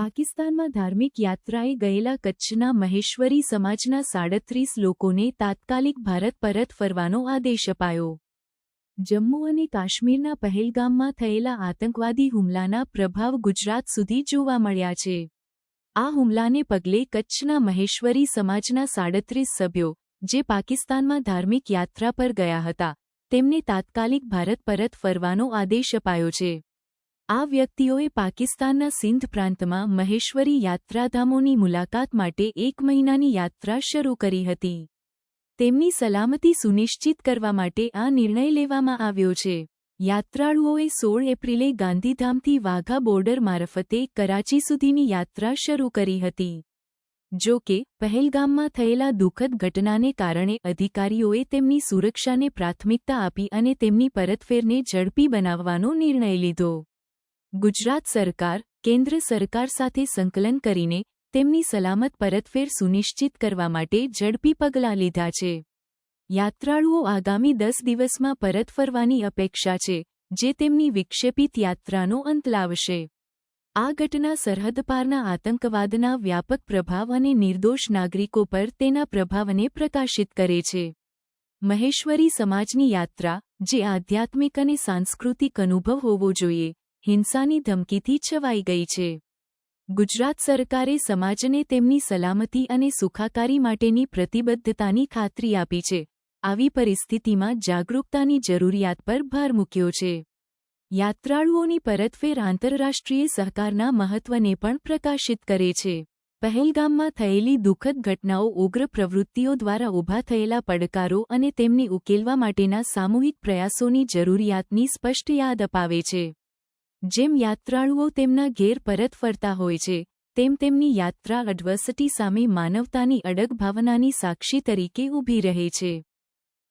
પાકિસ્તાનમાં ધાર્મિક યાત્રાએ ગયેલા કચ્છના મહેશ્વરી સમાજના 37 લોકોને તાત્કાલિક ભારત પરત ફરવાનો આદેશ અપાયો. જમ્મુ અને કાશ્મીરના પહેલગામમાં થયેલા આતંકવાદી હુમલાના પ્રભાવ ગુજરાત સુધી જોવા મળ્યા છે. આ હુમલાને પગલે કચ્છના મહેશ્વરી સમાજના 37 સભ્યો, જે પાકિસ્તાનમાં ધાર્મિક યાત્રા પર ગયા હતા, તેમને તાત્કાલિક ભારત પરત ફરવાનો આદેશ અપાયો છે. આ વ્યક્તિઓએ પાકિસ્તાનના સિંધ પ્રાંતમાં મહેશ્વરી યાત્રાધામોની મુલાકાત માટે 1 મહિનાની યાત્રા શરૂ કરી હતી. તેમની સલામતી સુનિશ્ચિત કરવા માટે આ નિર્ણય લેવામાં આવ્યો છે. યાત્રાળુઓએ 16 એપ્રિલે ગાંધીધામથી વાઘા બોર્ડર મારફતે કરાચી સુધીની યાત્રા શરૂ કરી હતી. જો કે, પહેલગામમાં થયેલા દુઃખદ ઘટનાને કારણે અધિકારીઓએ તેમની સુરક્ષાને પ્રાથમિકતા આપી અને તેમની પરતફેરને ઝડપી બનાવવાનો નિર્ણય લીધો. ગુજરાત સરકાર, કેન્દ્ર સરકાર સાથે સંકલન કરીને તેમની સલામત પરતફેર સુનિશ્ચિત કરવા માટે ઝડપી પગલાં લીધા છે. યાત્રાળુઓ આગામી 10 દિવસમાં પરત ફરવાની અપેક્ષા છે, જે તેમની વિક્ષેપિત યાત્રાનો અંત લાવશે. આ ઘટના સરહદ પારના આતંકવાદના વ્યાપક પ્રભાવ અને નિર્દોષ નાગરિકો પર તેના પ્રભાવને પ્રકાશિત કરે છે. મહેશ્વરી સમાજની યાત્રા, જે આધ્યાત્મિક અને સાંસ્કૃતિક અનુભવ હોવો જોઈએ, હિંસાની ધમકીથી છવાઈ ગઈ છે. ગુજરાત સરકારે સમાજને તેમની સલામતી અને સુખાકારી માટેની પ્રતિબદ્ધતાની ખાતરી આપી છે. આવી પરિસ્થિતિમાં જાગરૂકતાની જરૂરિયાત પર ભાર મૂક્યો છે. યાત્રાળુઓની પરતફેર આંતરરાષ્ટ્રીય સહકારના મહત્વને પણ પ્રકાશિત કરે છે. પહેલગામમાં થયેલી દુઃખદ ઘટનાઓ ઉગ્ર પ્રવૃત્તિઓ દ્વારા ઊભા થયેલા પડકારો અને તેમને ઉકેલવા માટેના સામૂહિક પ્રયાસોની જરૂરિયાતની સ્પષ્ટ યાદ અપાવે છે. જેમ યાત્રાળુઓ તેમના ઘેર પરત ફરતા હોય છે, તેમ તેમની યાત્રા એડવર્સિટી સામે માનવતાની અડગ ભાવનાની સાક્ષી તરીકે ઊભી રહે છે.